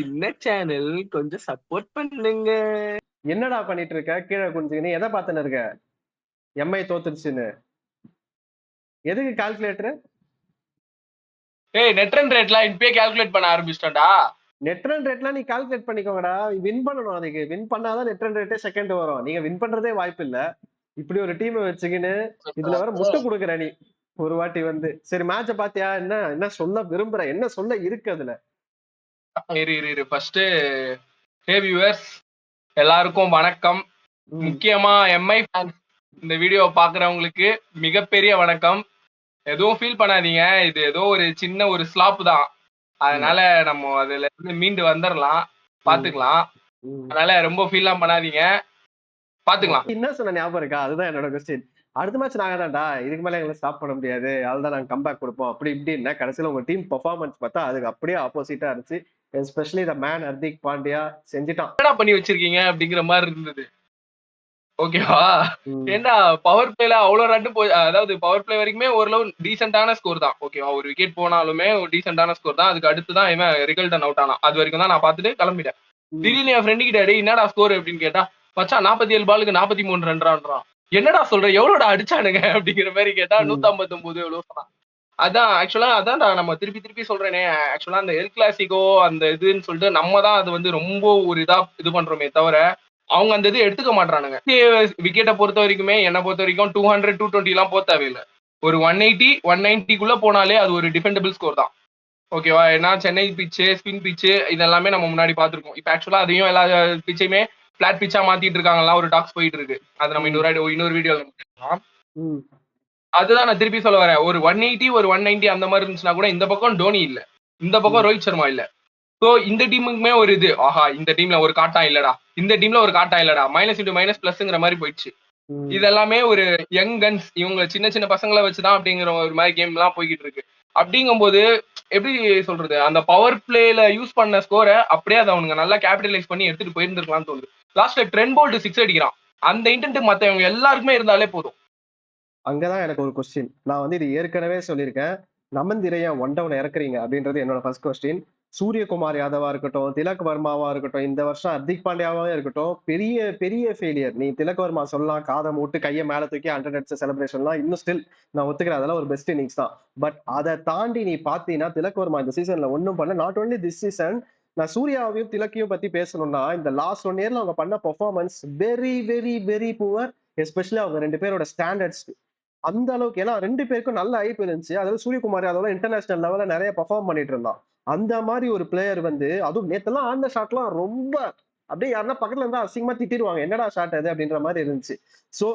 சின்ன சேனல் கொஞ்சம் சப்போர்ட் பண்ணுங்க. என்னடா பண்ணிட்டு இருக்க? கீழே குனிஞ்சுக்கின்னு எதை பார்த்துன்னு இருக்க? எம்ஐ தோத்துருச்சுன்னு. எதுக்கு கால்குலேட்டர்? ஏய் நெட் ரன் ரேட்லாம் இப்பயே கால்குலேட் பண்ண ஆரம்பிச்சிட்டோம்டா. நெட் ரன் ரேட்லாம் நீ கால்குலேட் பண்ணிக்கோங்கடா. வின் பண்ணணும். அதுக்கு வின் பண்ணாதான் நெட் ரன் ரேட்டே செகண்ட் வரும். நீங்க வின் பண்றதே வாய்ப்பு இல்ல. இப்படி ஒரு டீம் வச்சுக்கின்னு இதுல வர முட்டை கொடுக்குற நீ ஒரு வாட்டி வந்து. சரி மேட்ச பாத்தியா? என்ன என்ன சொல்ல விரும்புற? என்ன சொல்ல இருக்கு அதுல? இரு ஃபர்ஸ்ட் ஹே வியூவர்ஸ் எல்லாருக்கும் வணக்கம். முக்கியமா எம்ஐ ஃபேன்ஸ் இந்த வீடியோ பாக்குறவங்களுக்கு மிகப்பெரிய வணக்கம். எதுவும் ஃபீல் பண்ணாதீங்க, இது ஏதோ ஒரு சின்ன ஒரு ஸ்லாப் தான். அதனால நம்ம அதுல இருந்து மீண்டு வந்துடலாம், பாத்துக்கலாம். அதனால ரொம்ப ஃபீல்லாம் பண்ணாதீங்க, பாத்துக்கலாம். என்ன சொன்ன ஞாபகம் இருக்கா? அதுதான் என்னோட கொஸ்டின். அடுத்த மேட்ச் நாங்க தான்டா, இதுக்கு மேல எங்களை ஸ்டாப் பண்ண முடியாது, அதுதான் நாங்க கம்பேக் கொடுப்போம் அப்படி இப்படின்னா கடைசியில உங்க டீம் பெர்ஃபார்மன்ஸ் பார்த்தா அதுக்கு அப்படியே ஆப்போசிட்டா இருந்துச்சு. Especially the man Hardik Pandya செஞ்சுட்டான். என்னடா பண்ணி வச்சிருக்கீங்க அப்படிங்கிற மாதிரி இருந்தது. ஓகேவா? ஏன்னா பவர் பிளேல அவ்வளவு ரன் போய், அதாவது பவர் பிளே வரைக்குமே ஓரளவு டீசென்டான ஸ்கோர் தான். ஓகேவா? ஒரு விக்கெட் போனாலுமே ஒரு டீசென்டான ஸ்கோர் தான். அதுக்கு அடுத்து தான் இவன் ரிகல்டன் அவுட் ஆனான். அது வரைக்கும் தான் நான் பார்த்துட்டு கிளம்பிட்டேன். திடீர்னு என் ஃப்ரெண்டு கிட்ட என்னடா ஸ்கோர் அப்படின்னு கேட்டா, மச்சான் 47 பாலுக்கு 43 ரன்றான். என்னடா சொல்ற, எவ்வளோடா அடிச்சானுங்க அப்படிங்கிற மாதிரி கேட்டா 159 எவ்வளவு சொன்னான். அதான் ஆக்சுவலா அதான் நம்ம திருப்பி சொல்றேனே. ஆக்சுவலா அந்த எல் கிளாசிக்கோ அந்த இதுன்னு சொல்லிட்டு நம்ம தான் அது வந்து ரொம்ப ஒரு இதா இது பண்றோமே தவிர அவங்க அந்த இது எடுத்துக்க மாட்டானுங்க. விக்கெட்டை பொறுத்த வரைக்குமே என்னை பொறுத்த வரைக்கும் 200 220 எல்லாம் போக தேவையில்லை. ஒரு 180 190 போனாலே அது ஒரு டிஃபெண்டபிள் ஸ்கோர் தான். ஓகேவா? ஏன்னா சென்னை பிச்சு ஸ்பின் பிச்சு இதெல்லாமே நம்ம முன்னாடி பார்த்திருக்கோம். இப்போ ஆக்சுவலா அதையும் எல்லா பிச்சையுமே பிளாட் பிச்சா மாத்திட்டு இருக்காங்கலாம், ஒரு டாக்ஸ் போயிட்டு இருக்கு. அது நம்ம இன்னொரு வீடியோ. அதுதான் நான் திருப்பி சொல்ல வரேன். ஒரு 180 ஒரு 190 அந்த மாதிரி இருந்துச்சுன்னா கூட இந்த பக்கம் டோனி இல்ல, இந்த பக்கம் ரோஹித் சர்மா இல்ல. சோ இந்த டீமுக்குமே ஒரு இது, ஆஹா இந்த டீம்ல ஒரு காட்டா இல்லடா, இந்த டீம்ல ஒரு காட்டா இல்லடா, மைனஸ் இன்டு மைனஸ் பிளஸ்ங்கிற மாதிரி போயிடுச்சு. இதெல்லாமே ஒரு யங் கன்ஸ், இவங்க சின்ன பசங்களை வச்சுதான் அப்படிங்கிற ஒரு மாதிரி கேம் எல்லாம் போய்கிட்டு இருக்கு. அப்படிங்கும்போது எப்படி சொல்றது, அந்த பவர் பிளேல யூஸ் பண்ண ஸ்கோரை அப்படியே அதை அவனுங்க நல்லா கேபிட்டலைஸ் பண்ணி எடுத்துட்டு போயிருந்திருக்கலாம்னு தோணுது. லாஸ்ட்ல ட்ரெண்ட் போல்ட் 6 அடிக்கிறான். அந்த இன்டென்ட் மத்தவங்க எல்லாருக்குமே இருந்தாலே போதும். அங்கதான் எனக்கு ஒரு கொஸ்டின். நான் வந்து இது ஏற்கனவே சொல்லியிருக்கேன். நமந்திரையா ஒன் டவுன் இறக்குறீங்க அப்படின்றது என்னோட ஃபர்ஸ்ட் கொஸ்டின். சூரியகுமார் யாதவா இருக்கட்டும், திலக் வர்மாவா இருக்கட்டும், இந்த வருஷம் ஹர்திக் பாண்டியாவே இருக்கட்டும், பெரிய பெரிய ஃபெயிலியர். நீ திலக் வர்மா சொல்லலாம், காதை மூட்டு கையை மேல தூக்கி 100 அடிச்ச செலிப்ரேஷன்லாம் இன்னும் ஸ்டில் நான் ஒத்துக்கிறேன், அதெல்லாம் ஒரு பெஸ்ட் இன்னிங்ஸ் தான். பட் அதை தாண்டி நீ பாத்தீங்கன்னா திலக் வர்மா இந்த சீசன்ல ஒன்னும் பண்ணல. நாட் ஓன்லி திஸ் சீசன், நான் சூர்யாவையும் திலக்கையும் பத்தி பேசணும்னா இந்த லாஸ்ட் 1 இயர்ல அவங்க பண்ண performance very very very poor. Especially அவங்க 2 பேரோட ஸ்டாண்டர்ட்ஸ் அந்த அளவுக்கு. ஏன்னா 2 பேருக்கும் நல்ல ஐபிஎல் இருந்துச்சு. அதாவது சூரியகுமார் அதோட இன்டர்நேஷனல் லெவல்ல நிறைய பெர்ஃபார்ம் பண்ணிட்டு இருந்தான். அந்த மாதிரி ஒரு பிளேயர் வந்து, அதுவும் நேத்தெல்லாம் ஆடின ஷாட்லாம் ரொம்ப அப்படியே யாருன்னா பக்கத்துல இருந்தா அசிங்கமா திட்டிடுவாங்க, என்னடா ஷாட் அது அப்படின்ற மாதிரி இருந்துச்சு. சோ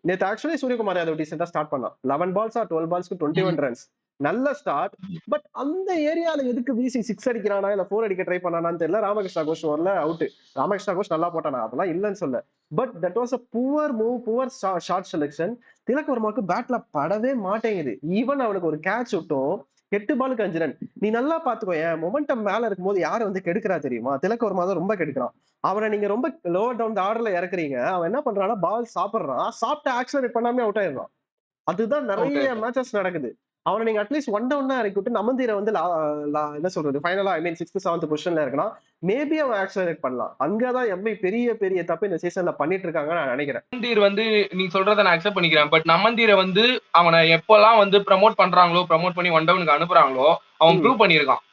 நேத்து ஆக்சுவலி சூரியகுமார் யாதவ் டீசெண்டா ஸ்டார்ட் பண்ணான். 11 பால்ஸ் 12 பால்ஸ்க்கு 21 ரன்ஸ், நல்ல ஸ்டார்ட். பட் அந்த ஏரியால எதுக்கு வீசி 6 அடிக்கிறானா இல்ல 4 அடிக்க ட்ரை பண்ணானான்னு தெரியல. ராமகிருஷ்ணா கோஷ் வரல, அவுட். ராமகிருஷ்ணா கோஷ் நல்லா போட்டானா, அதெல்லாம் இல்லைன்னு சொல்ல. But that was a poor move, poor shot selection. Tilak வர்மாக்கு பேட்ல படவே மாட்டேங்குது. ஈவன் அவனுக்கு ஒரு கேட்ச் விட்டும் 8 பாலுக்கு 5 ரன். நீ நல்லா பாத்துக்கோ, என் மொமெண்டம் மேல இருக்கும்போது யாரை வந்து கெடுக்கிறா தெரியுமா? திலக் வர்மா தான் ரொம்ப கெடுக்கிறான். அவனை நீங்க ரொம்ப லோவர் டவுன் ஆர்டர்ல இறக்குறீங்க. அவன் என்ன பண்றான்னா பால் சாப்பிடுறான், சாப்பிட்டு ஆக்சிலரேட் பண்ணாம அவுட் ஆயிடுறான். அதுதான் நிறைய மேட்சஸ் நடக்குது. அவனை நீங்க அட்லீஸ்ட் ஒன் டவுன் தான் இறக்கி விட்டு நமந்தீரை வந்து என்ன சொல்றது ஃபைனலா ஐ மீன் 6th 7th பொசிஷன்ல இருக்கலாம், மேபி அவன் ஆக்சிலரேட் பண்ணலாம். அங்கதான் எம்ஐ பெரிய பெரிய தப்பு இந்த சீசன்ல பண்ணிட்டு இருக்காங்கன்னு நான் நினைக்கிறேன். நமந்தீர் வந்து நீ சொல்றத நான் அக்செப்ட் பண்ணிக்கிறேன். பட் நமந்தீரை வந்து அவனை எப்பெல்லாம் வந்து ப்ரமோட் பண்றாங்களோ, ப்ரமோட் பண்ணி ஒன் டவுனுக்கு அனுப்புறாங்களோ அவன் ப்ரூவ் பண்ணியிருக்கான்.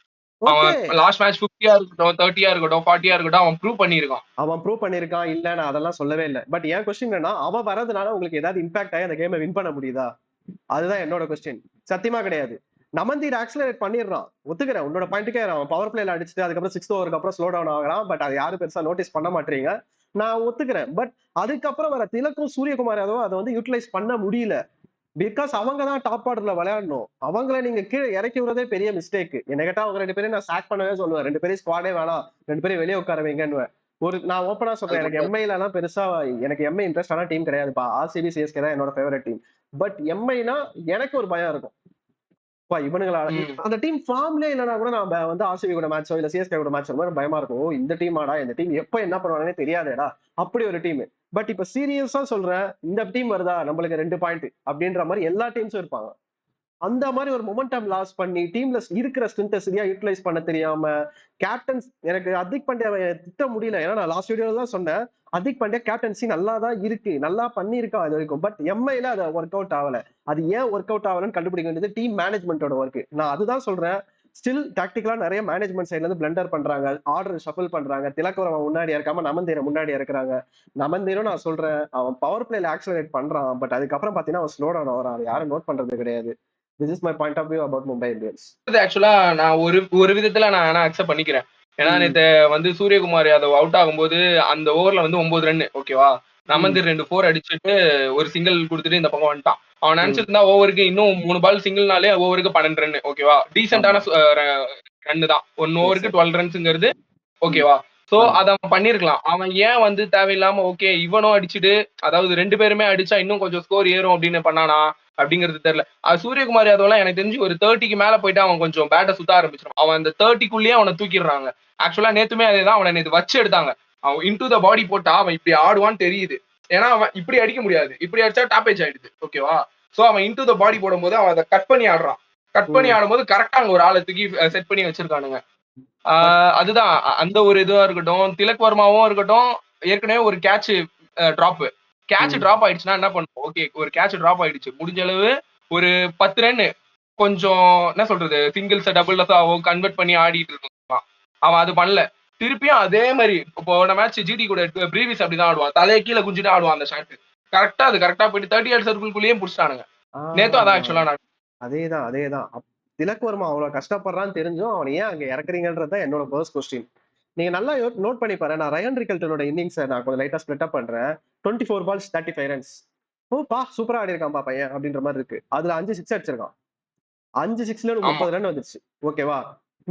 அவன் லாஸ்ட் மேட்ச் 50 இருக்கட்டும் 30 இருக்கட்டும் 40 இருக்கட்டும் அவன் ப்ரூவ் பண்ணியிருக்கான். அவன் ப்ரூவ் பண்ணிருக்கான் இல்ல, நான் அதெல்லாம் சொல்லவே இல்லை. பட் என் கொஸ்டின் என்னன்னா, அவன் வரதுனால உங்களுக்கு ஏதாவது இம்பாக்ட் ஆகி அந்த கேமை வின் பண்ண முடியுதா? அதுதான் என்னோட கொஸ்டின். சத்தியமா கிடையாது. நமந்தீர் ஆக்சிலரேட் பண்ணிடுறான், ஒத்துக்கிறேன். உன்னோட பாயிண்ட்டுக்கே அவன் பவர் பிளேல அடிச்சுட்டு அதுக்கப்புறம் 6th ஓவருக்கு அப்புறம் ஸ்லோ டவுன் ஆகிறான். பட் அது யாரும் பெருசா நோட்டீஸ் பண்ண மாட்டீங்க, நான் ஒத்துக்கிறேன். பட் அதுக்கப்புறம் வர திலக்கும் சூரியகுமார் யாதவும் அதை வந்து யூட்டிலைஸ் பண்ண முடியல. பிகாஸ் அவங்க தான் டாப் ஆர்டர்ல விளையாடணும். அவங்கள நீங்க கீழே இறக்கி விடுறதே பெரிய மிஸ்டேக். என்ன கேட்டா அவங்க 2 பேரும் நான் சாக் பண்ணவே சொல்லுவேன். 2 பேரும் ஸ்குவாடே வேணாம், 2 பேரும் வெளியே உட்கார வைங்கன்னு. நான் ஓப்பனா சொல்றேன், எனக்கு எம்ஐல எல்லாம் பெருசா எனக்கு எம்ஐ இன்ட்ரெஸ்டான டீம் கிடையாதுப்பா. ஆர்சிபி சிஎஸ்கே தான் என்னோட ஃபேவரட் டீம். பட் எம்ஐனா எனக்கு ஒரு பயம் இருக்கும். இவனுங்களா அந்த டீம் ஃபார்ம்லயே இல்லைன்னா கூட நான் வந்து ஆர்சிபி கூட மேட்சோ இல்ல சிஎஸ்கே கூட மேட்ச் பயமா இருக்கும். இந்த டீம் ஆடா, இந்த டீம் எப்ப என்ன பண்ணுவாங்கன்னே தெரியாதேடா, அப்படி ஒரு டீம். பட் இப்ப சீரியஸா சொல்றேன், இந்த டீம் வருதா நம்மளுக்கு 2 பாயிண்ட் அப்படின்ற மாதிரி எல்லா டீம்ஸும் இருப்பாங்க. அந்த மாதிரி ஒரு மொமெண்டம் லாஸ் பண்ணி டீம்ல இருக்கிற ஸ்ட்ரென்த்தை சரியா யூட்டிலைஸ் பண்ண தெரியாம கேப்டன்ஸ் எனக்கு ஹர்திக் பாண்டியாவை திட்ட முடியல. ஏன்னா நான் லாஸ்ட் வீடியோல தான் சொன்னேன். ஹர்திக் பாண்டியா கேப்டன்சி நல்லா தான் இருக்கு, நல்லா பண்ணியிருக்கான் அது வரைக்கும். பட் எம்ஐல அது ஒர்க் அவுட் ஆகல. அது ஏன் ஒர்க் அவுட் ஆகலன்னு கண்டுபிடிக்க வேண்டியது டீம் மேனேஜ்மெண்டோட ஒர்க். நான் அதுதான் சொல்றேன். ஸ்டில் டாக்டிக்கலா நிறைய மேனேஜ்மெண்ட் சைட்ல இருந்து பிளண்டர் பண்றாங்க, ஆர்டர் ஷஃபிள் பண்றாங்க, திலக்கவரம் முன்னாடி இறக்காம நமந்தீரை முன்னாடி இறக்குறாங்க. நமந்தீரும் நான் சொல்றேன் அவன் பவர் பிளேல ஆக்சலரேட் பண்றான். பட் அதுக்கப்புறம் பாத்தீங்கன்னா அவன் ஸ்லோ டவுன் ஆகிறான். அது யாரும் நோட் பண்றது கிடையாது. This is my point of view about Mumbai Indians. ஆக்சுவலா நான் ஒரு ஒரு விதத்துல நான் அக்செப்ட் பண்ணிக்கிறேன். ஏன்னா நேத்து வந்து சூரியகுமார் யாதவ் அவுட் ஆகும்போது அந்த ஓவர்ல வந்து 9 ரன் ஓகேவா. நமந்தீர் 2 4 அடிச்சுட்டு ஒரு சிங்கிள் கொடுத்துட்டு இந்த பக்கம் வந்துட்டான். அவன் நினைச்சிருந்தா ஓவருக்கு இன்னும் 3 பால் சிங்கிள்னாலே ஓவருக்கு 12 ரன் ஓகேவா. டீசென்டான ரன் தான். 1 ஓவருக்கு 12 ரன்ஸ்ங்கிறது ஓகேவா. சோ அத அவன் பண்ணிருக்கலாம். அவன் ஏன் வந்து தேவையில்லாம ஓகே இவனும் அடிச்சுட்டு அதாவது 2 பேருமே அடிச்சா இன்னும் கொஞ்சம் ஸ்கோர் ஏறும் அப்படின்னு பண்ணானா அப்படிங்கிறது தெரியல. சூரியகுமார் யாதவ்லாம் எனக்கு தெரிஞ்சு ஒரு 30க்கு மேல போயிட்டு அவன் கொஞ்சம் பேட்டை சுத்த ஆரம்பிச்சிடும். அவன் அந்த 30க்குள்ளேயே அவனை தூக்கிடுறாங்க. ஆக்சுவலா நேத்துமே அதேதான். அவனை நேத்து வச்சு எடுத்தாங்க. அவன் இன்டு த பாடி போட்டா அவன் இப்படி ஆடுவான்னு தெரியுது. ஏன்னா அவன் இப்படி அடிக்க முடியாது. இப்படி அடிச்சா டாப்பேஜ் ஆயிடுது ஓகேவா. சோ அவன் இன்டு த பாடி போடும்போது அவன் அதை கட் பண்ணி ஆடுறான். கட் பண்ணி ஆடும்போது கரெக்டா அங்க ஒரு ஆளை தூக்கி செட் பண்ணி வச்சிருக்கானுங்க. அதுதான் அந்த ஒரு இதுவா இருக்கட்டும். திலக் வர்மாவும் இருக்கட்டும். ஏற்கனவே ஒரு கேட்ச் டிராப் ஆயிடுச்சுன்னா என்ன பண்ணும். ஓகே ஒரு கேட்ச் டிராப் ஆயிடுச்சு. முடிஞ்ச அளவு ஒரு 10 ரன் கொஞ்சம் என்ன சொல்றது சிங்கிள்ஸ் டபுள்ஸ் ஆகும் கன்வெர்ட் பண்ணி ஆடிட்டு இருக்கான். அவன் அது பண்ணல. திருப்பியும் அதே மாதிரி போன மேட்ச் ஜிடி கூட பிரீவிஸ் அப்படிதான் ஆடுவான். தலையை கீழே குஞ்சுட்டு ஆடுவான் அந்த ஷாட். கரெக்டா போயிட்டு 38 சர்க்கிள்குள்ளேயே புடிச்சிட்டானுங்க. நேத்தும் அதான் ஆக்சுவலா அதேதான் அதேதான். திலக் வர்மா அவ்வளவு கஷ்டப்படுறான்னு தெரிஞ்சும் அவனை ஏன் அங்க இறக்குறீங்கன்றத என்னோட ஃபர்ஸ்ட் கொஸ்டின். நீங்க நல்லா நோட் பண்ணி பாரு. நான் ரயன் ரிக்கல்டனோட இன்னிங்ஸ் நான் கொஞ்சம் லைட்டா ஸ்பிளிட் அப் பண்றேன். 24 பால்ஸ் 35 ரன்ஸ். ஓ சூப்பரா ஆடி இருக்கான்பா பையன் அப்படின்ற மாதிரி இருக்கு. அதுல 5 6 அடிச்சிருக்கான். 5 6ல 30 ரன் வந்துருச்சு ஓகேவா.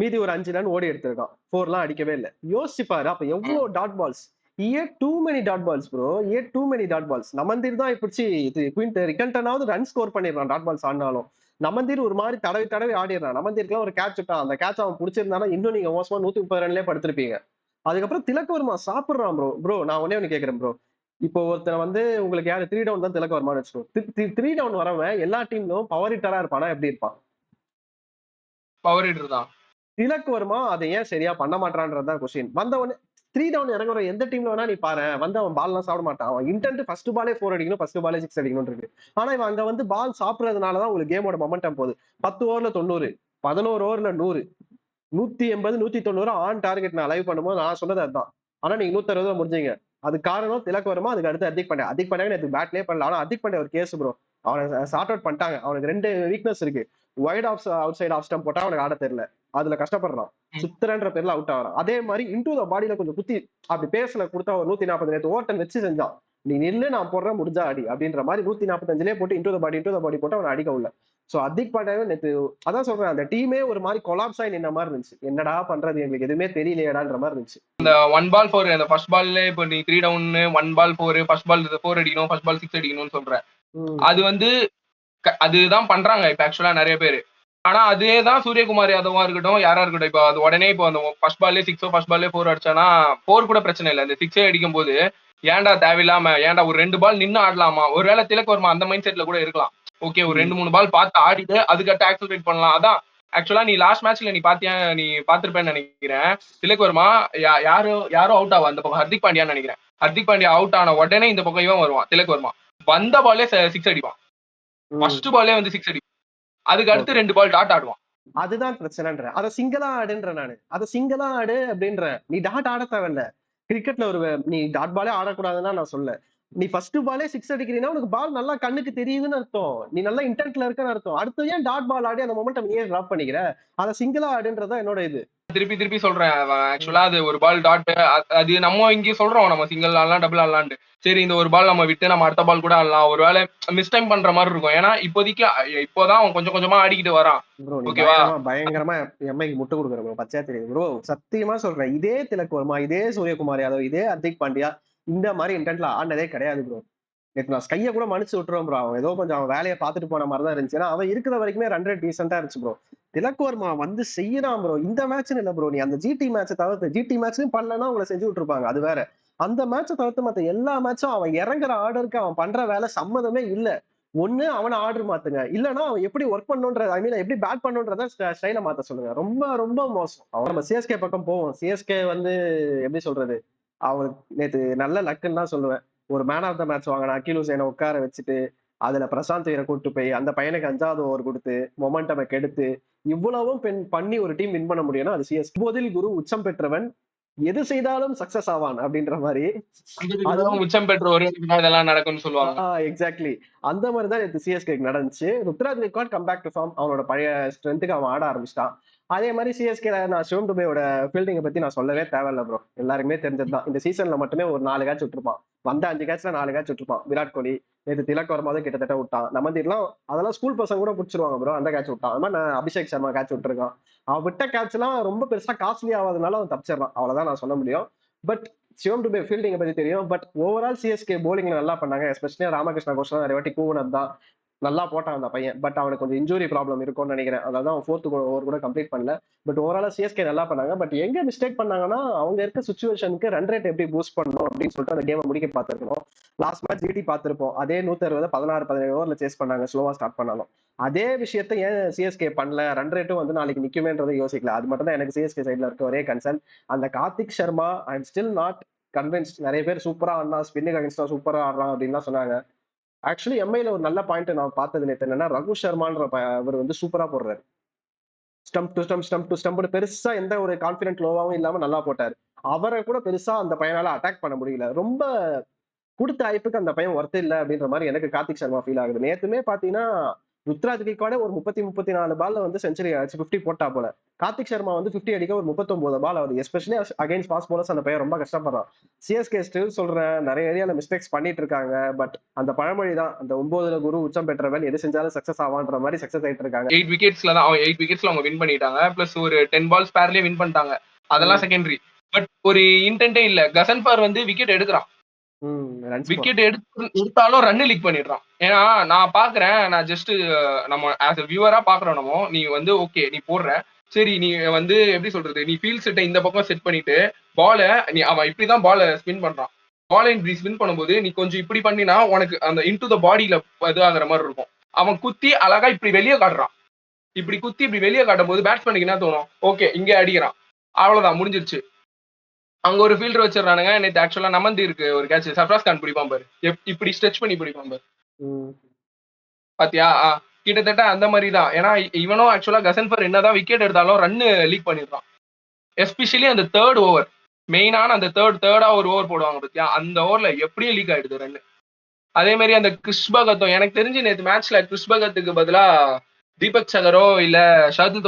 மீதி ஒரு 5 ரன் ஓடி எடுத்திருக்கான். 4லாம் அடிக்கவே இல்லை. யோசிச்சு பாரு அப்ப எவ்வளவு dot balls. Too many dot balls bro. Too many dot balls. Naman Dhir தான் இப்படி இது ரிக்கல்டனாவது ரன் ஸ்கோர் பண்ணிடுறான் டாட் பால்ஸ் ஆடினாலும். நமந்தீர் ஒரு மாதிரி தடவி தடவி ஆடிடுறான். நமந்தீருக்குலாம் ஒரு கேட்ச் விட்டான். அந்த கேட்ச் அவன் பிடிச்சிருந்தானா இன்னும் நீங்க மோசமா 130 ரன்லயே படுத்திருப்பீங்க. அதுக்கப்புறம் திலக் வர்மா சாப்பிடுறான் ப்ரோ. ப்ரோ நான் ஒண்ணு கேக்குறேன் ப்ரோ. இப்போ ஒருத்தர் வந்து உங்களுக்கு யாரு 3 டவுன் தான் திலக் வர்மான்னு வச்சுக்கோ. 3 டவுன் வரவன் எல்லா டீம்லும் பவர் ஹிட்டரா இருப்பானா எப்படி இருப்பான்? பவர் ஹிட்டர் தான். திலக் வர்மா அதை ஏன் சரியா பண்ண மாட்டான்றதுதான் கொஸ்டின். வந்த உடனே 3 டவுன் இறங்குற எந்த டீம்ல வேணா நீ பாரு வந்து அவன் பால் எல்லாம் சாப்பிட மாட்டான். அவன் இன்டென்ட் ஃபர்ஸ்ட் பாலே 4 அடிக்கணும், ஃபர்ஸ்ட் பாலே 6 அடிக்கணும் இருக்கு. ஆனா இவன் அங்க வந்து பால் சாப்பிடுறதுனாலதான் உங்களுக்கு கேமோட மொமெண்டம் போகுது. 10 ஓவர்ல 90, 11 ஓவர்ல 100, 180, 190 ஆன் டார்கெட் நான் லைவ் பண்ணும்போது நான் சொன்னது அதுதான். ஆனா நீங்க 160 முடிஞ்சீங்க. அது காரணம் திலக் வர்மா. அதுக்கு அடுத்து ஹர்திக் பாண்டியா. ஹர்திக் பாண்டியா எனக்கு பேட்லயே பண்ணல. ஆனா ஹர்திக் பாண்டியா ஒரு கேஸ் ப்ரோ. அவனை சார்ட் அவுட் பண்ணிட்டாங்க. அவனுக்கு 2 வீக்னஸ் இருக்கு. Wide outside off stump போட்டா அவனுக்கு ஆட தெரியல. அதுல கஷ்டப்படுறான். சுத்துறன்ற பேர்ல அவுட் ஆகிறான். அதே மாதிரி இன்டூ த பாடியில கொஞ்சம் குத்தி அப்படி பேசல கொடுத்தா ஒரு 140 நேற்று ஓவர்டன் வச்சு செஞ்சான். நீ நில்லு நான் போடுறேன் முடிஞ்சா அடி அப்படின்ற மாதிரி 145லயே போட்டு இன்டூ த பாடி போட்டு அவனை அடிக்க உள்ள. சோ ஹர்திக் பாண்டியாவே நேற்று அதான் சொல்றேன் அந்த டீமே ஒரு மாதிரி கொலாப்ஸ் ஆகி நின்ன மாதிரி இருந்துச்சு. என்னடா பண்றது எங்களுக்கு எதுவுமே தெரியலையடான்ற மாதிரி இருந்துச்சு. இந்த 1 பால் 4 அந்த ஃபர்ஸ்ட் பால்ல இப்போ நீ 3 டவுன் 1 பால் 4 ஃபர்ஸ்ட் பால் 4 அடிக்கணும் ஃபர்ஸ்ட் பால் 6 அடிக்கணும்னு சொல்ற. அது வந்து அதுதான் பண்றாங்க இப்ப ஆக்சுவலா நிறைய பேரு. ஆனா அதேதான் சூரியகுமார் யாதவா இருக்கட்டும் யாரா இருக்கட்டும். இப்போ அது உடனே இப்போ அந்த ஃபர்ஸ்ட் பால்லே 6 ஃபர்ஸ்ட் பால்லே 4 அடிச்சானா 4 கூட பிரச்சனை இல்லை. இந்த 6 அடிக்கும் போது ஏன்டா தேவையில்லாம ஏன்டா ஒரு 2 பால் நின்னு ஆடலாமா. ஒருவேளை திலக் வர்மா அந்த மைண்ட் செட்ல கூட இருக்கலாம். ஓகே ஒரு 2-3 பால் பார்த்து ஆடிட்டு அதுக்கடுத்து ஆக்சலரேட் பண்ணலாம். அதான் ஆக்சுவலா நீ லாஸ்ட் மேட்ச்ல நீ பாத்திருப்பேன்னு நினைக்கிறேன். திலக் வர்மா யாரோ அவுட் ஆவா அந்த பக்கம் ஹர்திக் பாண்டியான்னு நினைக்கிறேன். ஹர்திக் பாண்டியா அவுட் ஆன உடனே இந்த பக்கம் இவன் வருவான் திலக் வர்மா. வந்த பாலே 6 அடிப்பான். ஃபர்ஸ்ட் பாலே வந்து 6 அடிப்பான். அதுக்கு அடுத்து 2 பால் டாட் ஆடுவான். அதுதான் பிரச்சனைன்ற. அத சிங்கிளா ஆடுன்ற நானு. அத சிங்கிளா ஆடு அப்படின்ற. நீ டாட் ஆட தேவையில்ல. கிரிக்கெட்ல ஒரு நீ டாட் பாலே ஆடக்கூடாதுன்னு நான் சொல்ல. நீ ஃபர்ஸ்ட் பாலே 6 அடிக்கிறீன்னா உனக்கு பால் நல்லா கண்ணுக்கு தெரியுதுன்னு அர்த்தம். நீ நல்லா இன்டென்ட்ல இருக்கன்னு அர்த்தம். அடுத்து ஏன் டாட் பால் ஆடி அந்த மொமெண்டம் நீயே டிராப் பண்ணிக்கிற? அத சிங்கிளா ஆடுன்றதா என்னோட இது. திருப்பி சொல்றேன். ஆக்சுவலா அது ஒரு பால் டாட் அது நம்ம இங்க சொல்றோம் நம்ம சிங்கிள் ஆடலாம் டபுள் ஆடலான்ட்டு. சரி இந்த ஒரு பால் நம்ம விட்டு நம்ம அடுத்த பால் கூட ஆடலாம். ஒருவேளை மிஸ் டைம் பண்ற மாதிரி இருக்கும். ஏன்னா இப்போதான் அவன் கொஞ்சம் கொஞ்சமா ஆடிக்கிட்டு வரான். ஓகேவா பயங்கரமா எம்ஐக்கு முட்டு கொடுக்குற ப்ரோ. பச்சையா தெரியுது ப்ரோ. சத்தியமா சொல்றேன். இதே திலக் வர்மா, இதே சூரியகுமார் யாதவ், இதே ஹர்திக் பாண்டியா இந்த மாதிரி இன்டென்ட்ல ஆடினதே கிடையாது ப்ரோ. நேற்று நான் ஸ்கையை கூட மன்னிச்சு விட்டுருவோம் ப்ரோ. அவன் ஏதோ கொஞ்சம் அவன் வேலையை பார்த்துட்டு போன மாதிரி தான் இருந்துச்சு. ஏன்னா அவன் இருக்கிற வரைக்குமே ரன் ரேட் டீசெண்டா இருந்துச்சு ப்ரோ. திலக் வர்மா வந்து செய்யறான் ப்ரோ. இந்த மேட்ச்னு இல்ல ப்ரோ. நீ அந்த ஜிடி மேட்சை தவிர்த்து ஜிடி மேட்ச்லயும் பண்ணலன்னா உங்களை செஞ்சு விட்டுருப்பாங்க. அது வேற. அந்த மேட்சை தவிர்த்து மத்த எல்லா மேட்சும் அவன் இறங்குற ஆர்டருக்கு அவன் பண்ற வேலை சம்மதமே இல்ல. ஒண்ணு அவன ஆர்டர் மாத்துங்க. இல்லன்னா அவன் எப்படி வொர்க் பண்ணணும்ன்ற ஐ மீன் எப்படி பேட் பண்ணணும்ன்றத ஸ்டைல மாத்த சொல்லுங்க. ரொம்ப ரொம்ப மோசம். நம்ம சிஎஸ்கே பக்கம் போவோம். சிஎஸ்கே வந்து எப்படி சொல்றது? அவனுக்கு நேத்து நல்ல லக்குன்னு தான் சொல்லுவேன். ஒரு மேன் ஆஃப் த மேட்ச் வாங்குன அகில் ஹுசைன உட்கார வச்சுட்டு, அதுல பிரசாந்த் ஐயர கூட்டு போய், அந்த பையனுக்கு 5வது ஓவர் குடுத்து, மொமெண்டம கெடுத்து, இவ்வளவும் பண்ணி ஒரு டீம் வின் பண்ண முடியும்னா அது சிஎஸ்கே. "இப்போதில் குரு உச்சம் பெற்றவன், எது செய்தாலும் சக்சஸ் ஆவான்" அப்படின்ற மாரி. அதுவும் உச்சம் பெற்ற ஒரு இதெல்லாம் நடக்கும்னு சொல்லுவாங்க. எக்ஸாக்ட்லி. அந்த மாரி தான் நேத்து சிஎஸ்கேக்கு நடந்துச்சு. Ruturaj Gaikwad come back to form. அவனோட பழைய ஸ்ட்ரென்த்துக்கு அவன் ஆட ஆரம்பிச்சுட்டான். அதே மாரி சிஎஸ்கேல நான் சிவம் துபேவோட ஃபீல்டிங்க பத்தி நான் சொல்லவே தேவையில்ல ப்ரோ. எல்லாருக்குமே தெரிஞ்சது தான். இந்த சீசன்ல மட்டுமே ஒரு 4 கேட்ச் விட்டுருப்பான். வந்த 5 கேட்ச்ல 4 கேட்ச் விட்டுருப்பான். விராட் கோலி. நேத்து திலக் வர்மாவும் கிட்டத்தட்ட விட்டான். நமந்திர்லாம் அதெல்லாம் ஸ்கூல் பசங்க கூட புடிச்சிருவாங்க ப்ரோ. அந்த கேட்ச் விட்டான். அது மாரி நான் அபிஷேக் சர்மா கேட்ச் விட்டுருக்கான். அவன் விட்ட கேட்ச்லாம் ரொம்ப பெருசா காஸ்ட்லி ஆகாதனால அவன் தப்பிச்சிடறான். அவ்வளவுதான் நான் சொல்ல முடியும். பட் சிவம் டுபே ஃபீல்டிங்கை பத்தி தெரியும். பட் ஓவரால் சிஎஸ்கே போலிங்ல நல்லா பண்ணாங்க. எஸ்பெஷலி ராமகிருஷ்ணா கோஷ் நிறைய வாட்டி கூவுனது தான். நல்லா போட்டான் அந்த பையன். பட் அவனுக்கு கொஞ்சம் இன்ஜுரி ப்ராப்ளம் இருக்கும்னு நினைக்கிறேன். அதாவது அவன் 4th ஓவர் கூட கம்ப்ளீட் பண்ணல. பட் ஓவராலா சிஎஸ்கே நல்லா பண்ணாங்க. பட் எங்க மிஸ்டேக் பண்ணாங்கன்னா, அவங்க இருக்க சுச்சுவேஷனுக்கு ரன் ரேட் எப்படி பூஸ்ட் பண்ணணும் அப்படின்னு சொல்லிட்டு அந்த கேமை முடிக்க பார்த்திருக்கணும். லாஸ்ட் மேட்ச் ஜிடி பார்த்திருப்போம். அதே 160 16 17 ஓவர்ல சேஸ் பண்ணாங்க. ஸ்லோவா ஸ்டார்ட் பண்ணாலும். அதே விஷயத்தை ஏன் சிஎஸ்கே பண்ணல? ரன் ரேட்டும் வந்து நாளைக்கு நிக்குமேன்றதை யோசிக்கல. அது மட்டும் தான் எனக்கு சிஎஸ்கே சைட்ல இருக்க ஒரே கன்சர்ன். அந்த Karthik Sharma I am still not convinced. நிறைய பேர் சூப்பரா ஆடினா ஸ்பின்னுக்கு அகேன்ஸ்டா சூப்பரா ஆடுறான் அப்படின்னு தான் சொன்னாங்க. ஆக்சுவலி எம்ஐல ஒரு நல்ல பாயிண்ட் நான் பார்த்தது நேத்து என்னன்னா, ரகு சர்மான்ற அவர் வந்து சூப்பரா போடுறாரு. Stump to stump, stump to stump பெருசா எந்த ஒரு கான்பிடன்ட் லோவாவும் இல்லாம நல்லா போட்டாரு. அவரை கூட பெருசா அந்த பையனால அட்டாக் பண்ண முடியல. ரொம்ப குடுத்த வாய்ப்புக்கு அந்த பையன் ஒர்த் இல்ல அப்படின்ற மாதிரி எனக்கு கார்த்திக் சர்மா ஃபீல் ஆகுது. நேத்துமே பாத்தீங்கன்னா ருத்ராஜ் கெய்க்வாடே ஒரு 34 பால்ல வந்து செஞ்சுரி அடிச்சு 50 போட்டா போல. கார்த்திக் சர்மா வந்து 50 அடிக்க ஒரு 39 பால் ஆகுது. எஸ்பெஷலி அகைன்ஸ்ட் ஃபாஸ்ட் bowlers அந்த பையன் ரொம்ப கஷ்டப்படுறான். சிஎஸ்கே ஸ்டில் சொல்றேன், நிறைய ஏரியால மிஸ்டேக்ஸ் பண்ணிட்டு இருக்காங்க. பட் அந்த பழமொழி தான், அந்த 9ல குரு உச்சம் பெற்றவன் எது செஞ்சாலும் சக்சஸ் ஆவான்ற மாதிரி சக்சஸ் ஆயிட்டு இருக்காங்க. 8 விக்கெட்ஸ்ல தான் 8 விக்கெட்ஸ்ல அவங்க வின் பண்ணிட்டாங்க. பிளஸ் ஒரு 10 பால் ஸ்பேர்லயே வின் பண்ணிட்டாங்க. அதெல்லாம் செகண்டரி. பட் ஒரு இன்டென்ட்டே இல்ல. கசன்பார் வந்து விக்கெட் எடுக்கிறான். விக்கெட் எடுத்தாலும் ரன் லீக் பண்ணிடுறான். ஏன்னா நான் பாக்குறேன், நான் ஜஸ்ட் நம்ம ஆஸ் அ வியூவரா பாக்குறோம். நம்ம நீ வந்து ஓகே நீ போடுற, சரி நீ வந்து எப்படி சொல்றது, நீ ஃபீல்ட் செட்டை இந்த பக்கம் செட் பண்ணிட்டு பால நீ அவன் இப்படிதான் பால ஸ்பின் பண்றான். பால் இப்படி ஸ்பின் பண்ணும்போது நீ கொஞ்சம் இப்படி பண்ணினா உனக்கு அந்த இன்டு த பாடியில இது ஆகுற மாதிரி இருக்கும். அவன் குத்தி அழகா இப்படி வெளியே காட்டுறான். இப்படி குத்தி இப்படி வெளியே காட்டும் போது பேட்ஸ்மேனுக்கு என்ன தோணும், ஓகே இங்க அடிக்கிறான், அவ்வளவுதான் முடிஞ்சிருச்சு. அங்க ஒரு ஃபீல்டர் வச்சிடறானுங்க. நேத்து ஆக்சுவலா நமந்தி இருக்கு ஒரு கேட்ச் சர்ஃப்ராஸ் கான் பிடிப்பான் பாரு, இப்படி ஸ்ட்ரெச் பண்ணி பிடிப்பான் பாரு, பாத்தியா? கிட்டத்தட்ட அந்த மாதிரி தான். ஏன்னா இவனும் ஆக்சுவலா கசன்பர் என்னதான் விக்கெட் எடுத்தாலும் ரன் லீக் பண்ணிடுறான். எஸ்பெஷலி அந்த தேர்ட் ஓவர், மெயினான அந்த தேர்டா ஒரு ஓவர் போடுவாங்க பத்தியா, அந்த ஓவர்ல எப்படியும் லீக் ஆயிடுது ரன். அதே மாதிரி அந்த கிறிஸ் பகத்தும் எனக்கு தெரிஞ்சு நேற்று மேட்ச்ல கிறிஸ் பகத்துக்கு பதிலா தீபக் சகரோ இல்ல ஷார்துல்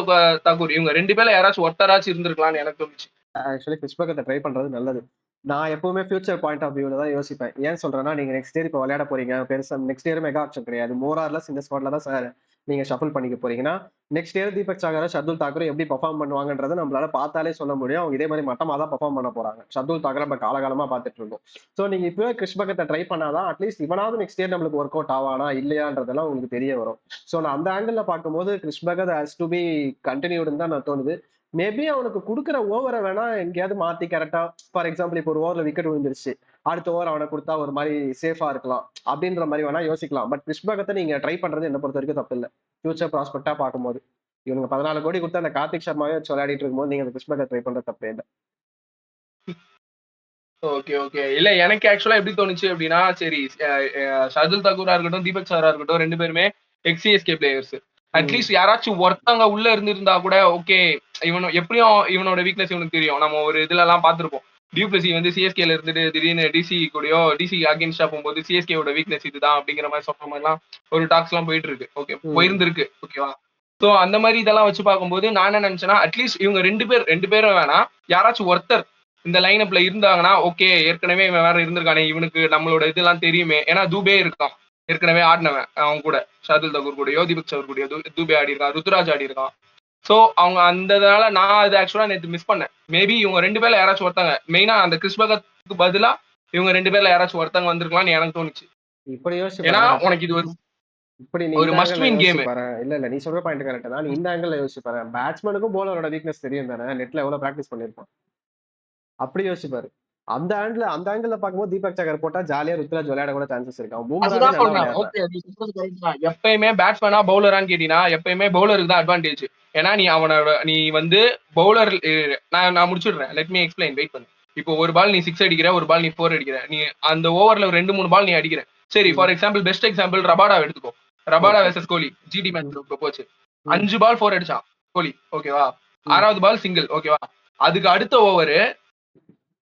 தாக்கூர் இவங்க 2 பேர்ல யாராச்சும் ஒருத்தராச்சும் இருந்திருக்கலாம்னு எனக்கு தோணுச்சு. ஆக்சுவலி கிறிஸ் பக்கத்தை ட்ரை பண்றது நல்லது. நான் எப்பவுமே ஃபியூச்சர் பாயிண்ட் ஆஃப் வியூல தான் யோசிப்பேன். ஏன் சொல்றேன்னா, நீங்க நெக்ஸ்ட் இயர் இப்போ விளையாட போறீங்க. பெருசா நெக்ஸ்ட் இயர் மெகா ஆப்ஷன் கிடையாது. மோர் ஆர்லெஸ் இந்த ஸ்குவாட்ல தான் சார் நீங்க ஷஃபிள் பண்ணிக்க போறீங்கன்னா, நெக்ஸ்ட் இயர் தீபக் சாகர், ஷர்துல் தாக்கூர் எப்படி பெர்ஃபார்ம் பண்ணுவாங்கன்றத நம்மளால பார்த்தாலே சொல்ல முடியும். அவங்க இதே மாதிரி மட்டமா தான் பெர்ஃபார்ம் பண்ண போறாங்க. ஷர்துல் தாக்கூர் நம்ம காலகாலமா பார்த்துட்டு இருக்கோம். ஸோ நீங்க இப்பவே கிறிஸ் பக்கத்தை ட்ரை பண்ணாதான் அட்லீஸ்ட் இவனாவது நெக்ஸ்ட் இயர் நம்மளுக்கு ஒர்க் அவுட் ஆவானா இல்லையான்றதெல்லாம் உங்களுக்கு தெரிய வரும். ஸோ நான் அந்த ஆங்கிள் பார்க்கும்போது Krish Bhagat has to be கண்டினியூடுன்னு தான் நான் தோணுது. மேபி அவனுக்கு கொடுக்குற ஓவரை வேணா எங்கேயாவது மாத்தி கரெக்டா, ஃபார் எக்ஸாம்பிள் இப்போ ஒரு ஓவர்ல விக்கெட் விழுந்துருச்சு, அடுத்த ஓவர் அவனை கொடுத்தா ஒரு மாதிரி சேஃபா இருக்கலாம் அப்படின்ற மாதிரி வேணா யோசிக்கலாம். பட் கிறிஸ் பகத்தை நீங்க ட்ரை பண்றது என்ன பொறுத்த வரைக்கும் தப்பு இல்லை. ஃபியூச்சர் ப்ராஸ்பெக்டா பார்க்கும்போது இவனுக்கு 14 கோடி கொடுத்து அந்த கார்த்திக் சர்மாவே வச்சு விளையாடிட்டு இருக்கும்போது நீங்க அந்த கிறிஸ் பகத்தை ட்ரை பண்றது தப்பே இல்லை. ஓகே ஓகே இல்ல எனக்கு ஆக்சுவலா எப்படி தோணுச்சு அப்படின்னா, சரி ஷர்துல் தாக்கூரா இருக்கட்டும் தீபக் சாரா இருக்கட்டும் 2 பேருமே எக்ஸிஎஸ்கே பிளேயர்ஸ். அட்லீஸ்ட் யாராச்சும் ஒருத்தவங்க உள்ள இருந்திருந்தா கூட ஓகே. இவனு எப்படியும் இவனோட வீக்னஸ் இவனுக்கு தெரியும். நம்ம ஒரு இதுல எல்லாம் பார்த்திருப்போம். டியூப்ளசி வந்து சிஎஸ்கேல இருந்துட்டு திடீர்னு டிசி கூடயோ டிசி அகேன்ஸ்டா போகும்போது சிஎஸ்கேவோட வீக்னஸ் இதுதான் அப்படிங்கிற மாதிரி சொல்ற மாதிரி எல்லாம் ஒரு டாக்ஸ் எல்லாம் போயிட்டு இருக்கு. ஓகே போயிருந்திருக்கு. ஓகேவா? சோ அந்த மாதிரி இதெல்லாம் வச்சு பார்க்கும்போது நான் என்ன நினைச்சேன்னா, அட்லீஸ்ட் இவங்க 2 பேரும் வேணாம், யாராச்சும் ஒருத்தர் இந்த லைன் அப்ல இருந்தாங்கன்னா ஓகே. ஏற்கனவே இவன் வேற இருந்திருக்கானே, இவனுக்கு நம்மளோட இதெல்லாம் தெரியுமே. ஏன்னா தூபே இருக்கான், ஏற்கனவே ஆடினவன் அவன் கூட, ஷார்துல் தாக்கூர் கூடயோ தீபக் சவர் கூடயோ தூபே ஆடி இருக்கான், ருத்துராஜ் ஆடி இருக்கான். சோ அவங்க அந்ததால நான் அது ஆக்சுவலா நேற்று மிஸ் பண்ணேன். மேபி இவங்க 2 பேர்ல யாராச்சும் ஒருத்தாங்க மெயினா அந்த கிறிஸ் பகத்துக்கு பதிலா இவங்க 2 பேர்ல யாராச்சும் ஒருத்தங்க வந்திருக்கலாம்னு எனக்கு தோணுச்சு. இப்படி யோசிச்சு ஏன்னா உனக்கு இது இப்படி நீ ஒரு மஸ்ட் வின் கேம். இல்ல நீ சொல்ற பாயிண்ட் கரெக்ட் தான். நீ இந்த ஆங்கிள் யோசிச்சு பாரு. பேட்ஸ்மேனுக்கும் போலரோட வீக்னஸ் தெரியும் தானே. நெட்ல எவ்வளவு பிராக்டிஸ் பண்ணிருப்பான். அப்படி யோசிச்சு பாரு. அந்த ஆங்கிள் பார்க்கும்போது தீபக் சகர் போட்டா ஜாலியா ருத்ராஜ் விளையாட கூட சான்சஸ் இருக்கு. அவன் பூமராவே அதுதான் நல்லா சொல்றேன். விளையாடுறான். ஓகே, நீ சொல்றது கரெக்ட் தான். எப்பயுமே பேட்ஸ்மேனா பவுலரான்னு கேட்டீங்கன்னா எப்பயுமே பவுலருக்கு தான் அட்வான்டேஜ். ஏன்னா நீ வந்து பவுலர், நான் முடிச்சுடுறேன். லெட் மீ எக்ஸ்பிளைன், வெயிட் பண்ணு. இப்போ ஒரு பால் நீ 6 அடிக்கிற, ஒரு பால் நீ 4 அடிக்கிற. நீ அந்த ஓவர்ல 2-3 பால் நீ அடிக்கிற. சரி, for example, best example Rabada எடுத்துக்கோ. Rabada okay. Versus Kohli GT match போச்சு. ம். 5 பால் 4 அடிச்சான் கோலி, ஓகேவா? 6வது பால் சிங்கிள், ஓகேவா? அதுக்கு அடுத்த ஓவர்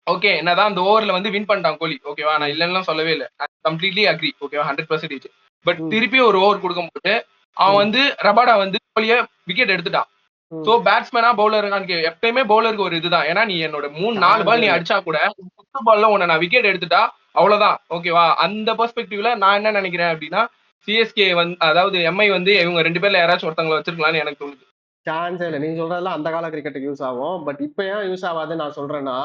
ஓகே, என்னதான் அந்த ஓவர்ல வந்து வின் பண்ணிட்டான் கோலி, ஓகேவா? நான் இல்லைன்னு சொல்லவே இல்லை, கம்ப்ளீட்லி அக்ரி, ஓகேவா? 100%. பட் திருப்பி ஒரு ஓவர் கொடுக்கும்போது அவன் வந்து ரபாடா வந்து கோலிய விக்கெட் எடுத்துட்டான். சோ பேட்ஸ்மேனா பவுலருக்கான்னு எப்பயுமே பவுலருக்கு ஒரு இதுதான். ஏன்னா நீ என்னோட 3-4 பால் நீ அடிச்சா கூட 5 பால்ல உன்னை நான் விக்கெட் எடுத்துட்டா அவ்வளவுதான், ஓகேவா? அந்த பெர்ஸ்பெக்டிவ்ல நான் என்ன நினைக்கிறேன் அப்படின்னா, சிஎஸ்கே வந்து, அதாவது எம்ஐ வந்து இவங்க 2 பேர்ல யாராச்சும் ஒருத்தவங்களை வச்சிருக்கலாம்னு எனக்கு தோணுது. சான்ஸே இல்லை. நீங்க சொல்றதெல்லாம் அந்த கால கிரிக்கெட்டுக்கு யூஸ் ஆகும். பட் இப்ப ஏன் யூஸ் ஆகாதுன்னு நான் சொல்றேன்னா,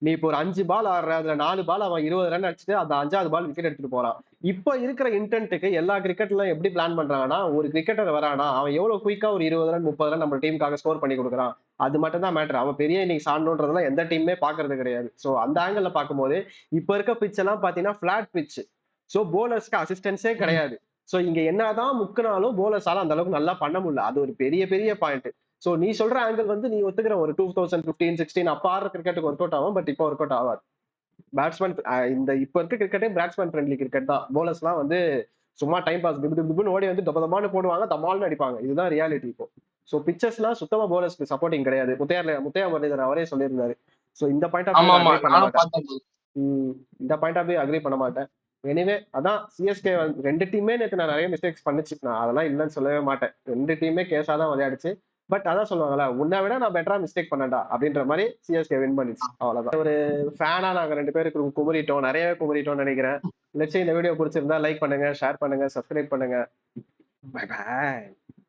நீ இப்போ ஒரு 5 பால் ஆடுற, அதுல 4 பால் அவன் 20 ரன் அடிச்சுட்டு அந்த 5வது பால் விக்கெட் எடுத்துட்டு போறான். இப்ப இருக்கிற இன்டென்ட்டுக்கு எல்லா கிரிக்கெட்லயும் எப்படி பிளான் பண்றாங்கன்னா, ஒரு கிரிக்கெட்டர் வரானா அவன் எவ்வளவு குயிக்கா ஒரு 20 ரன் 30 ரன் நம்ம டீமுக்காக ஸ்கோர் பண்ணி கொடுக்குறான். அது மட்டும் தான் மேட்டர். அவன் பெரிய இன்னிங்ஸ் ஆடணுன்றதெல்லாம் எந்த டீமுமே பாக்குறது கிடையாது. சோ அந்த ஆங்கிள் பார்க்கும்போது இப்ப இருக்க பிட்ச் எல்லாம் பாத்தீங்கன்னா பிளாட் பிட்ச். சோ போலர்ஸ்க்கு அசிஸ்டன்ஸே கிடையாது. சோ இங்க என்னதான் முக்குனாலும் போலர்ஸால அந்த அளவுக்கு நல்லா பண்ண முடியல. அது ஒரு பெரிய பெரிய பாயிண்ட். சோ நீ சொல்ற ஆங்கிள் வந்து நீ ஒத்துக்கிற ஒரு 2015, 16 அப்ப ஆடுற கிரிக்கெட்டுக்கு ஒர்க் அவுட் ஆகும். பட் இப்போ ஒர்க் அவுட் ஆகாது. பேட்ஸ்மேன் இந்த இப்ப இருக்க கிரிக்கெட்டே பேட்ஸ்மேன் ஃப்ரெண்ட்லி கிரிக்கெட் தான். போலர்ஸ் எல்லாம் வந்து சும்மா டைம் பாஸ் திபுன்னு ஓடி வந்து தபால்னு போடுவாங்க, தபால்னு அடிப்பாங்க. இதுதான் ரியாலிட்டி இப்போ. சோ பிச்சர்ஸ்லாம் சுத்தமா போலர்ஸ்க்கு சப்போர்ட்டிங் கிடையாது. முத்தையா முரளிதரன் அவரே சொல்லியிருந்தாரு. சோ இந்த பாயிண்ட் ஆஃப் ஆமா வியூ ஆமா, அக்ரி பண்ண நானும் மாட்டேன். பார்த்தேன். இந்த பாயிண்ட் ஆஃப் வியூ அக்ரி பண்ண மாட்டேன். எனிவே அதான் சிஎஸ்கே ரெண்டு டீமே நேற்று நான் நிறைய மிஸ்டேக்ஸ் பண்ணிச்சு. நான் அதெல்லாம் இல்லைன்னு சொல்லவே மாட்டேன். ரெண்டு டீமே கேஸா தான் விளையாடுச்சு. பட் அதான் சொல்லுவாங்கல்ல, உன்னை விட நான் பெட்டரா மிஸ்டேக் பண்ணேன்டா அப்படின்ற மாதிரி சிஎஸ்கே வின் பண்ணிச்சு. அவ்வளவுதான். ஒரு ஃபேனா நாங்க 2 பேருக்கு குமரிட்டோம், நிறையவே குமரிட்டோம்னு நினைக்கிறேன். லட்சம் இந்த வீடியோ பிடிச்சிருந்தா லைக் பண்ணுங்க, ஷேர் பண்ணுங்க, சப்ஸ்கிரைப் பண்ணுங்க. Bye by.